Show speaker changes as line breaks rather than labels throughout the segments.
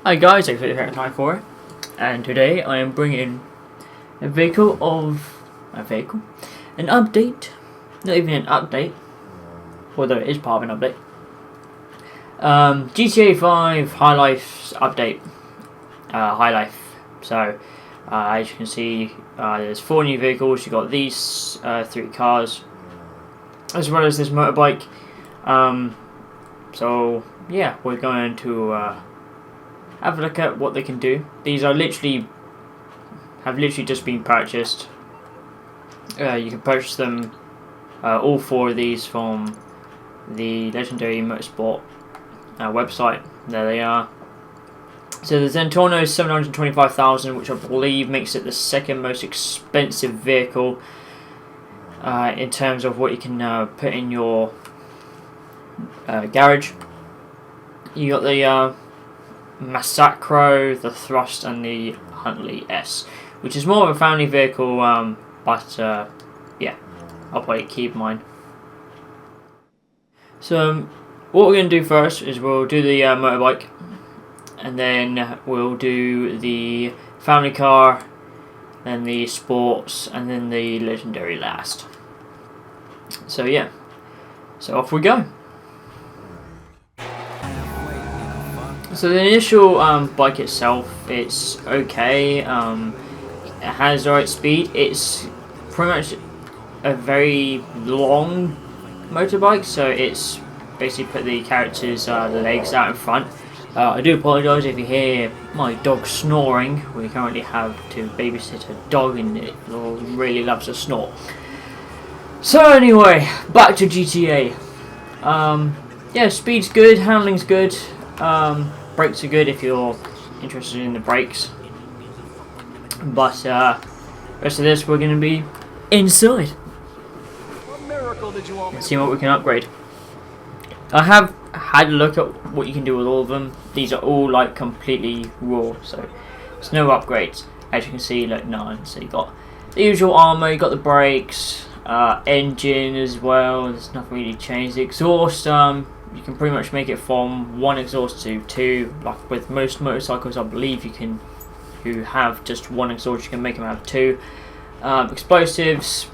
Hi guys, it's GTA5, and today I am bringing an update, not even an update, although it is part of an update. GTA5 High Life update, High Life. So, as you can see, there's 4 new vehicles. You got these 3 cars, as well as this motorbike. So yeah, we're going to have a look at what they can do. These are literally just been purchased. You can purchase them, all 4 of these, from the Legendary Motorsport website. There they are. So the Zentorno is 725,000, which I believe makes it the second most expensive vehicle in terms of what you can put in your garage. You got the Massacro, the Thrust, and the Huntley S, which is more of a family vehicle, but yeah, I'll probably keep mine. So what we're going to do first is we'll do the motorbike, and then we'll do the family car, then the sports, and then the legendary last. So yeah, so off we go. So the initial bike itself, it's okay. It has the right speed. It's pretty much a very long motorbike, so it's basically put the character's legs out in front. I do apologise if you hear my dog snoring. We currently have to babysit a dog, and it really loves to snore. So anyway, back to GTA. Yeah, speed's good, handling's good. Brakes are good if you're interested in the brakes, but rest of this we're going to be inside and see what we can upgrade. I have had a look at what you can do with all of them. These are all like completely raw, so there's no upgrades. As you can see, like none. So you got the usual armor, you got the brakes, engine as well. There's nothing really changed. The exhaust, you can pretty much make it from 1 exhaust to 2. Like with most motorcycles, I believe you can, who have just 1 exhaust, you can make them have 2. Explosives,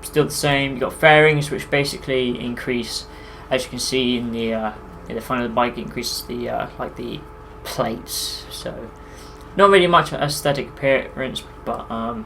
still the same. You got fairings, which basically increase, as you can see in the front of the bike, it increases the like the plates. So not really much aesthetic appearance, but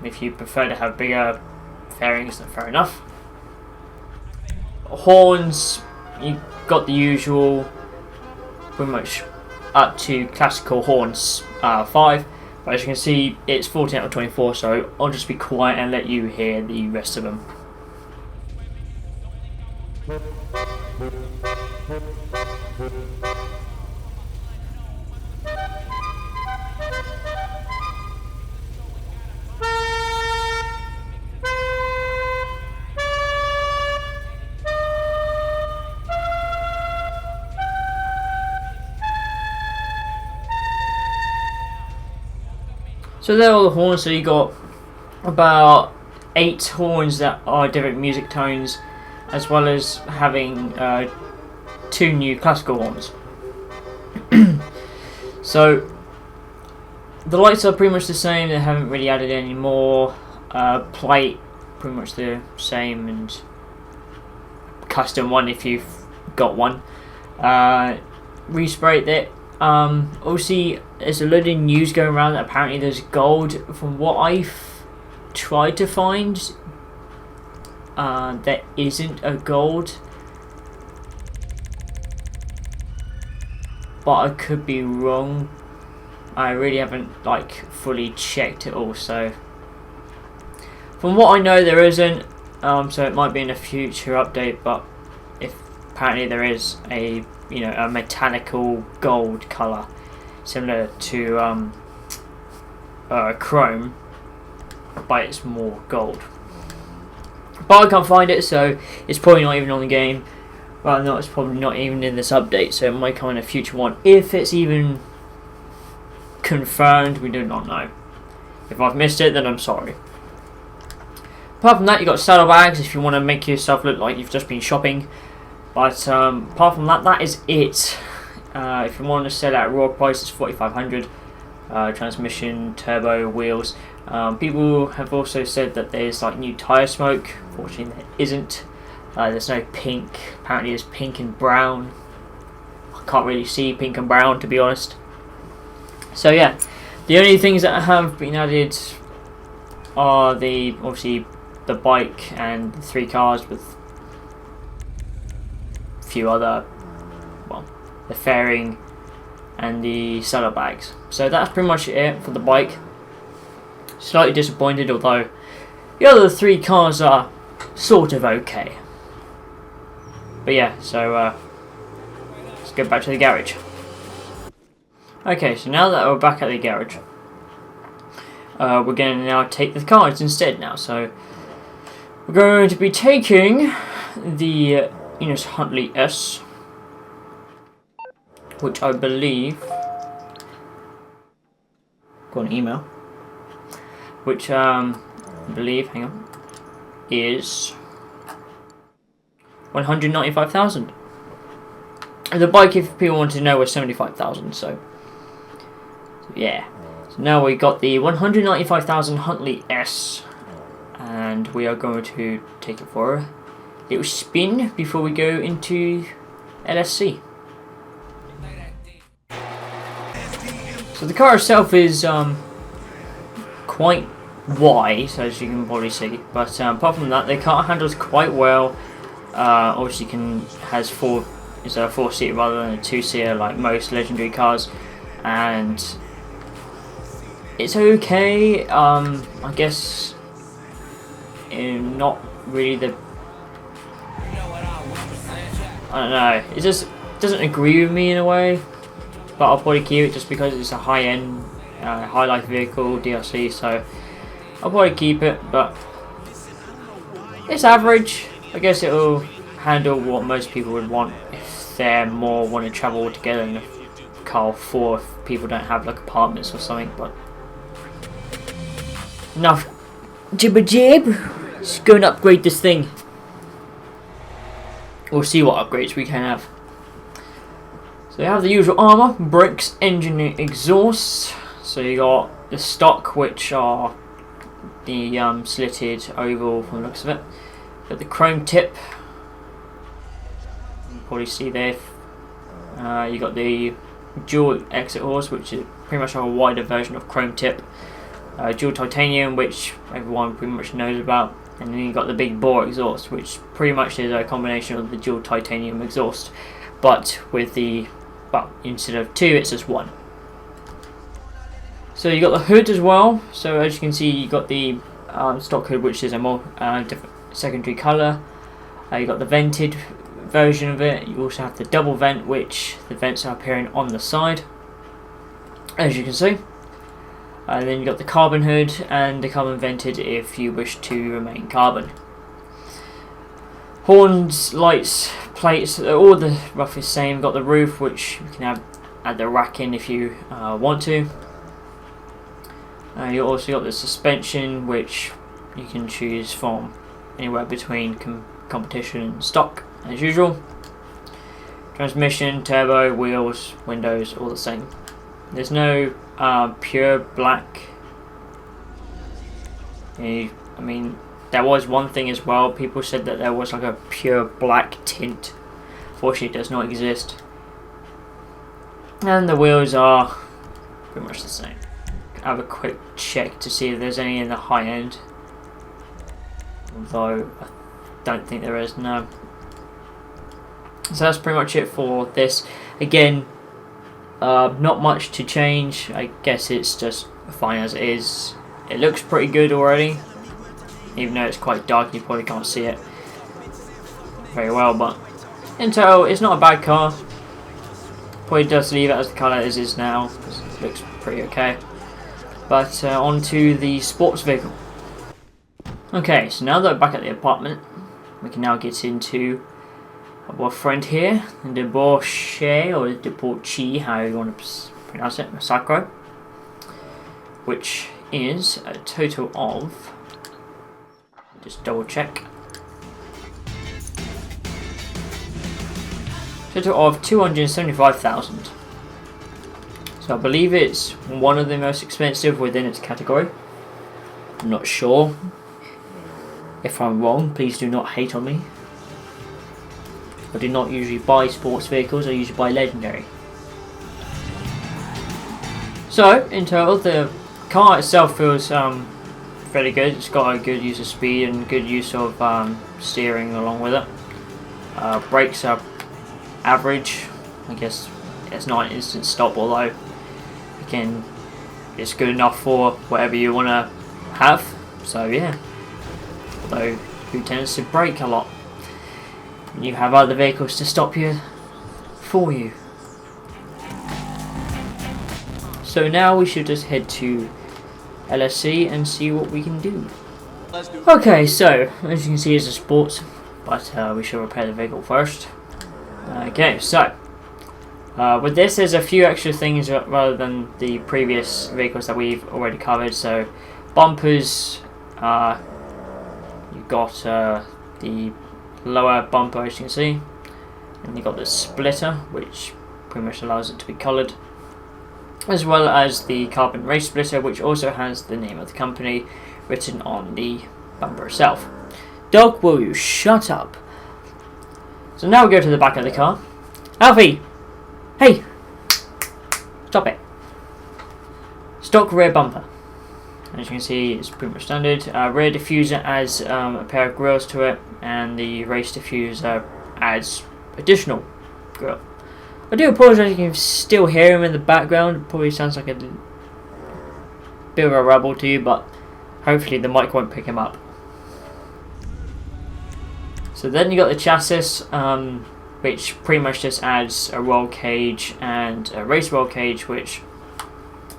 if you prefer to have bigger fairings, then fair enough. Horns, you got the usual, pretty much up to classical horns 5, but as you can see it's 14 out of 24, so I'll just be quiet and let you hear the rest of them. So there are all the horns. So you got about 8 horns that are different music tones, as well as having 2 new classical horns. So the lights are pretty much the same. They haven't really added any more. Plate pretty much the same, and custom one if you've got one. Resprayed it. Obviously there's a load of news going around that apparently there's gold. From what I've tried to find, there isn't a gold, but I could be wrong. I really haven't like fully checked it all, so from what I know there isn't. So it might be in a future update, but if apparently there is a a metallical gold colour similar to chrome, but it's more gold. But I can't find it, so it's probably not even on the game. Well, no, it's probably not even in this update, so it might come in a future one. If it's even confirmed, we do not know. If I've missed it, then I'm sorry. Apart from that, you got saddlebags if you want to make yourself look like you've just been shopping. But apart from that, that is it. If you want to sell at raw price, it's 4,500. Transmission, turbo, wheels. People have also said that there's like new tyre smoke. Fortunately, there isn't. There's no pink. Apparently, there's pink and brown. I can't really see pink and brown, to be honest. So yeah, the only things that have been added are obviously the bike and the 3 cars with a few other, well, the fairing and the saddlebags. So that's pretty much it for the bike. Slightly disappointed, although the other 3 cars are sort of okay. But yeah, so let's go back to the garage. Okay, so now that we're back at the garage, we're going to now take the cards instead now. So we're going to be taking the Enos Huntley S, which I believe got an email, which I believe, hang on, is 195,000. The bike, if people want to know, was 75,000. So yeah. So now we got the 195,000 Huntley S, and we are going to take it for a little spin before we go into LSC. So the car itself is quite wide, as you can probably see, but apart from that, the car handles quite well. Obviously, has it's a 4-seater rather than a 2-seater like most legendary cars, and it's okay. I guess not really the. I don't know. It just doesn't agree with me in a way, but I'll probably keep it just because it's a high-end, high-life vehicle DLC. So I'll probably keep it, but it's average. I guess it'll handle what most people would want if they're more want to travel all together in a car 4 if people don't have like apartments or something. But enough jibber jib. Let's go and upgrade this thing. We'll see what upgrades we can have. So you have the usual armour, brakes, engine, exhaust. So you got the stock, which are the slitted oval from the looks of it. Got the chrome tip. You can probably see there. You got the dual exit hose, which is pretty much a wider version of chrome tip. Dual titanium, which everyone pretty much knows about. And then you got the big bore exhaust, which pretty much is a combination of the dual titanium exhaust, but with the, well, instead of 2, it's just 1. So you got the hood as well. So as you can see, you got the stock hood, which is a more different secondary colour. You got the vented version of it. You also have the double vent, which the vents are appearing on the side, as you can see. And then you got the carbon hood and the carbon vented if you wish to remain carbon. Horns, lights, plates, they're all the roughly same. Got the roof, which you can add the rack in if you want to. You also got the suspension, which you can choose from anywhere between competition and stock, as usual. Transmission, turbo, wheels, windows, all the same. There's no pure black. I mean, there was one thing as well. People said that there was like a pure black tint. Fortunately, it does not exist. And the wheels are pretty much the same. Have a quick check to see if there's any in the high end. Although I don't think there is. No. So that's pretty much it for this. Again, not much to change. I guess it's just fine as it is. It looks pretty good already, even though it's quite dark. You probably can't see it very well, but in total, it's not a bad car. Probably does leave it as the colour as it is now, because it looks pretty okay. But on to the sports vehicle. Okay, so now that we're back at the apartment, we can now get into our friend here, the Debauche, or Debauche, how you want to pronounce it, Sakura, which is a total of, just double check, total of 275,000. So I believe it's one of the most expensive within its category. I'm not sure. If I'm wrong, please do not hate on me. I do not usually buy sports vehicles, I usually buy legendary. So, in total, the car itself feels fairly good. It's got a good use of speed and good use of steering along with it. Brakes are average. I guess it's not an instant stop, although again, it's good enough for whatever you want to have. So yeah. Although, who tends to brake a lot? You have other vehicles to stop you for you. So now we should just head to LSI and see what we can do. Okay, so as you can see, it's a sports, but we should repair the vehicle first. Okay, so with this, there's a few extra things rather than the previous vehicles that we've already covered. So bumpers, you've got the lower bumper, as you can see, and you've got the splitter, which pretty much allows it to be coloured, as well as the carbon race splitter, which also has the name of the company written on the bumper itself. Dog, will you shut up? So now we go to the back of the car. Alfie! Hey! Stop it. Stock rear bumper. As you can see, it's pretty much standard. Rear diffuser adds a pair of grills to it, and the race diffuser adds additional grill. I do apologise if you can still hear him in the background. It probably sounds like a bit of a rubble to you, but hopefully the mic won't pick him up. So then you got the chassis, which pretty much just adds a roll cage and a race roll cage, which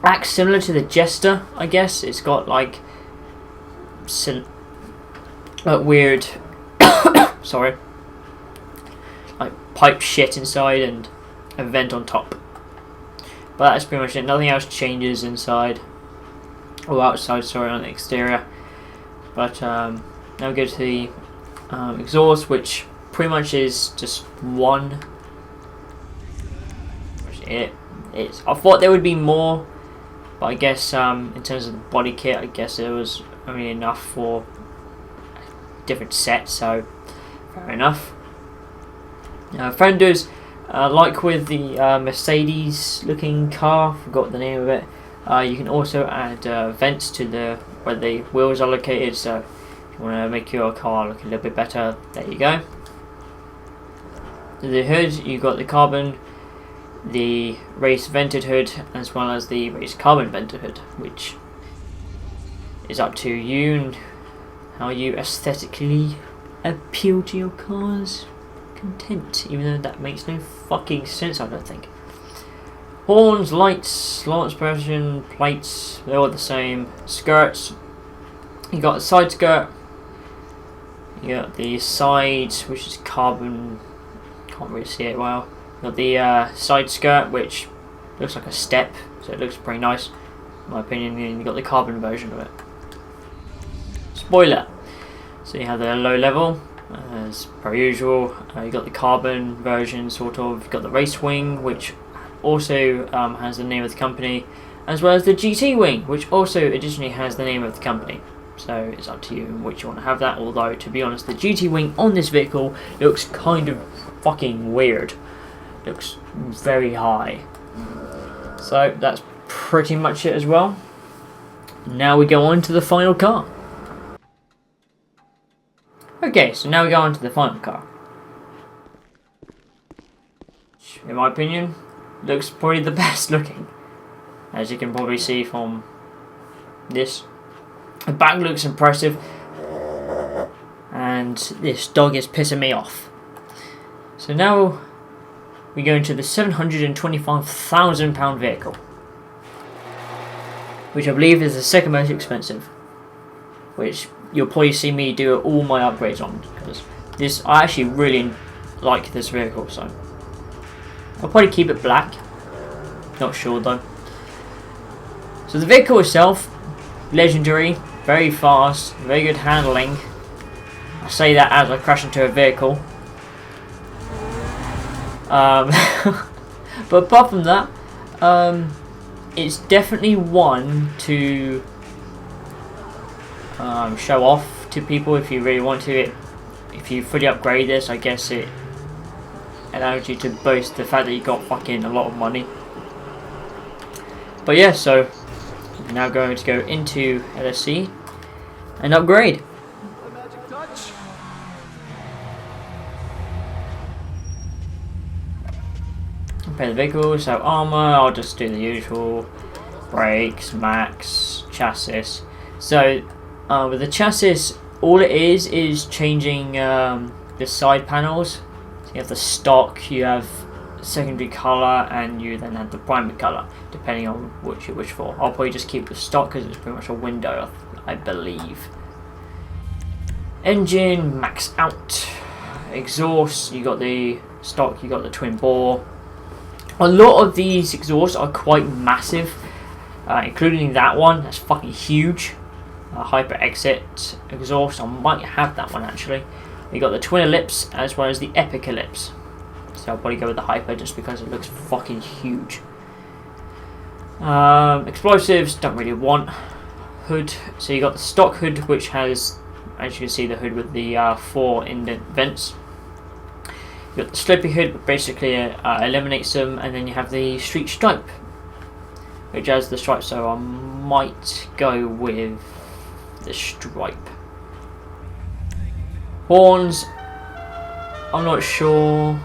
acts similar to the Jester, I guess. It's got like weird, sorry, like pipe shit inside and a vent on top. But that's pretty much it. Nothing else changes inside or outside, sorry, on the exterior. But now we go to the exhaust, which pretty much is just one. It's. I thought there would be more, but I guess in terms of the body kit, I guess it was only enough for different sets, so fair enough. Fenders, like with the Mercedes looking car, forgot the name of it, you can also add vents to where the wheels are located, so if you want to make your car look a little bit better, there you go. The hood, you've got the carbon, the race vented hood, as well as the race carbon vented hood, which is up to you and how you aesthetically appeal to your car's content, even though that makes no fucking sense, I don't think. Horns, lights, launch suppression, plates, they're all the same. Skirts, you got the side skirt, you got the side, which is carbon, can't really see it well. You got the side skirt, which looks like a step, so it looks pretty nice in my opinion, and you got the carbon version of it. Spoiler, so you have the low level, as per usual. You got the carbon version, sort of. You've got the race wing, which also has the name of the company, as well as the GT wing, which also additionally has the name of the company. So it's up to you in which you want to have that, although to be honest, the GT wing on this vehicle looks kind of fucking weird. Looks very high. So that's pretty much it as well. Now we go on to the final car. Okay, so now we go on to the final car. In my opinion, looks probably the best looking, as you can probably see from this. The back looks impressive, and this dog is pissing me off. So now we go into the £725,000 vehicle, which I believe is the second most expensive, which you'll probably see me do all my upgrades on, because this, I actually really like this vehicle, so I'll probably keep it black, not sure though. So the vehicle itself, legendary, very fast, very good handling. I say that as I crash into a vehicle. But apart from that, it's definitely one to show off to people if you really want to. If you fully upgrade this, I guess it allows you to boast the fact that you got fucking a lot of money. But yeah, so we're now going to go into LSI and upgrade. Compare the vehicle, so armor, I'll just do the usual. Brakes, max, chassis. So with the chassis, all it is changing the side panels. So you have the stock, you have secondary colour, and you then have the primary colour, depending on which you wish for. I'll probably just keep the stock because it's pretty much a window, I believe. Engine, max out. Exhaust, you got the stock, you got the twin bore. A lot of these exhausts are quite massive, including that one. That's fucking huge. Hyper exit exhaust. I might have that one actually. You got the twin ellipse as well as the epic ellipse. So I'll probably go with the hyper just because it looks fucking huge. Explosives, don't really want. Hood. So you got the stock hood, which has, as you can see, the hood with the 4 indent vents. You got the slopey hood, but basically eliminates them, and then you have the street stripe, which has the stripe. So I might go with the stripe. Horns, I'm not sure.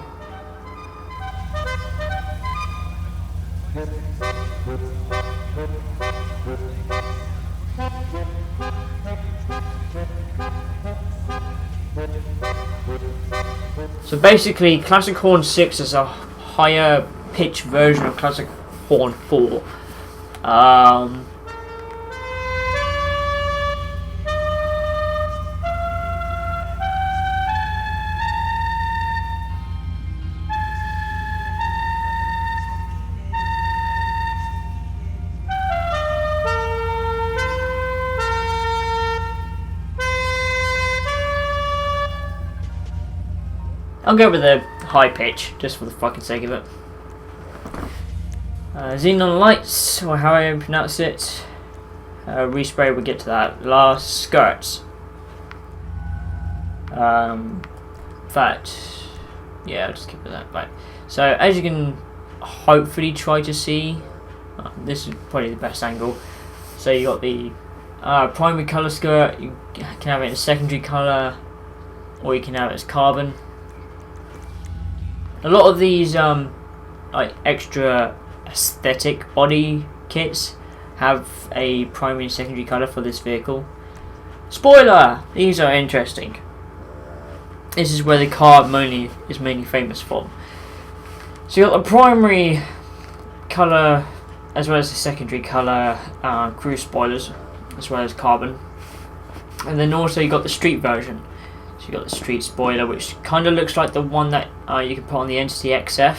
So basically, Classic Horn 6 is a higher pitch version of Classic Horn 4. I'll go with the high pitch, just for the fucking sake of it. Xenon lights, or however you pronounce it. Respray, we'll get to that. Last, skirts. Fact, yeah, I'll just keep it that. Right. So as you can hopefully try to see, this is probably the best angle. So you got the primary color skirt. You can have it in secondary color, or you can have it as carbon. A lot of these like extra aesthetic body kits have a primary and secondary colour for this vehicle. Spoiler! These are interesting. This is where the car is mainly famous from. So you got the primary colour as well as the secondary colour cruise spoilers as well as carbon. And then also you got the street version. So you got the street spoiler, which kind of looks like the one that you can put on the Entity XF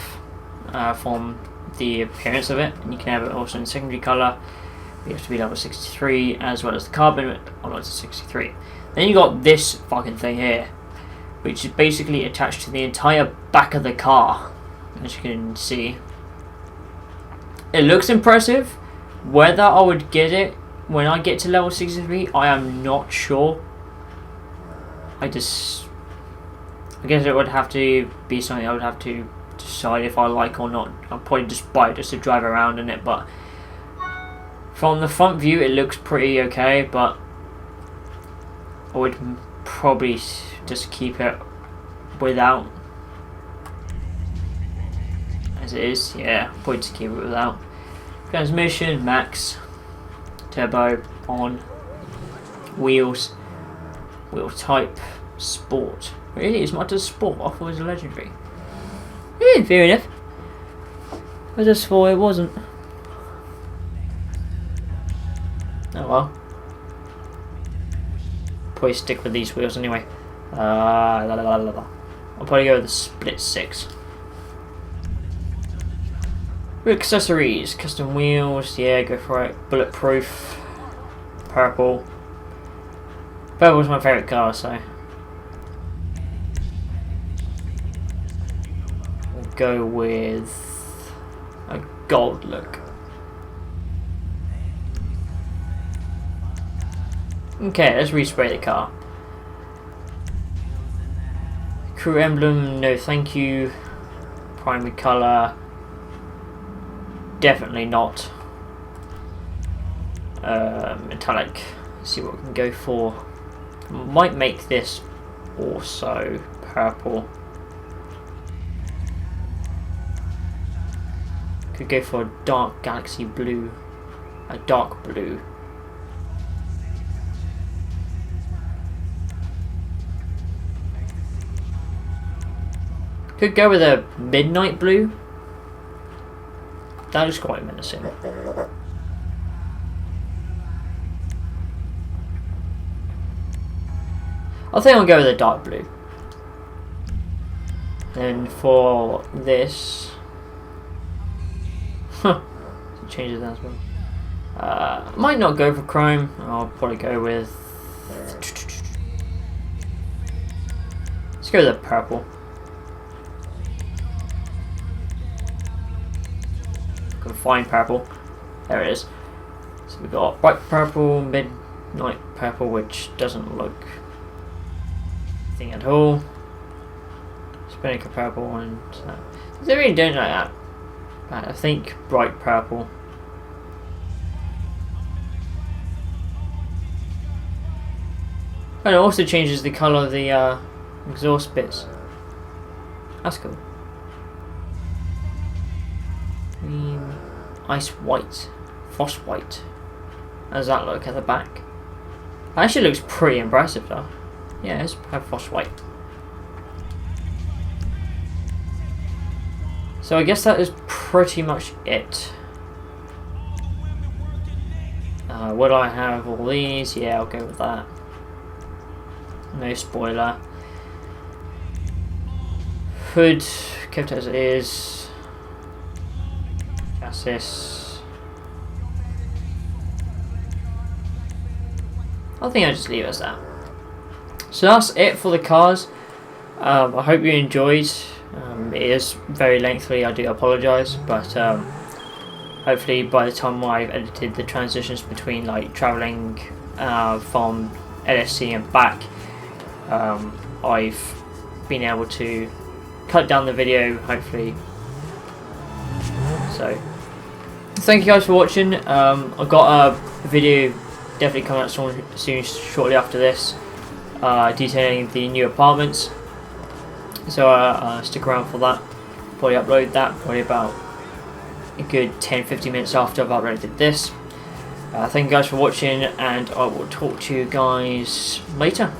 from the appearance of it, and you can have it also in secondary colour. You have to be level 63 as well as the carbon on level 63. Then you got this fucking thing here, which is basically attached to the entire back of the car, as you can see. It looks impressive. Whether I would get it when I get to level 63, I am not sure. I guess it would have to be something I would have to decide if I like or not. I'll probably just buy it just to drive around in it, but from the front view it looks pretty okay, but I would probably just keep it without as it is. Yeah, probably just keep it without. Transmission, max, turbo, on, wheels. Wheel type, sport. Really? It's not just sport? I thought it was a legendary. Yeah, fair enough. I just thought it wasn't. Oh well. Probably stick with these wheels anyway. I'll probably go with the split 6. Accessories, custom wheels, yeah, go for it. Bulletproof, purple. Purple was my favourite colour, so. go with a gold look. Okay, let's respray the car. Crew emblem, no thank you. Primary colour, definitely not. Metallic, let's see what we can go for. Might make this also purple. Could go for a dark galaxy blue, a dark blue. Could go with a midnight blue. That is quite menacing. I think I'll go with a dark blue. Then for this, change it as well. Might not go for chrome. I'll probably go with. Let's go with a purple. Fine purple. There it is. So we've got bright purple, midnight purple, which doesn't look anything at all. Spinnaker purple, and they really don't like that. I think bright purple. And it also changes the colour of the exhaust bits. That's cool. Ice white, frost white. How does that look at the back? That actually looks pretty impressive though. Yeah, let's have frost white. So I guess that is pretty much it. Would I have all these? Yeah, I'll go with that. No spoiler. Hood kept as it is. Chassis. I think I'll just leave it as that. So that's it for the cars. I hope you enjoyed. It is very lengthy, I do apologise, but hopefully by the time I've edited the transitions between like travelling from LSC and back, I've been able to cut down the video, hopefully. So thank you guys for watching. I've got a video definitely coming out soon shortly after this, detailing the new apartments, so stick around for that. Probably upload that probably about a good 10-15 minutes after I've uploaded this. Thank you guys for watching, and I will talk to you guys later.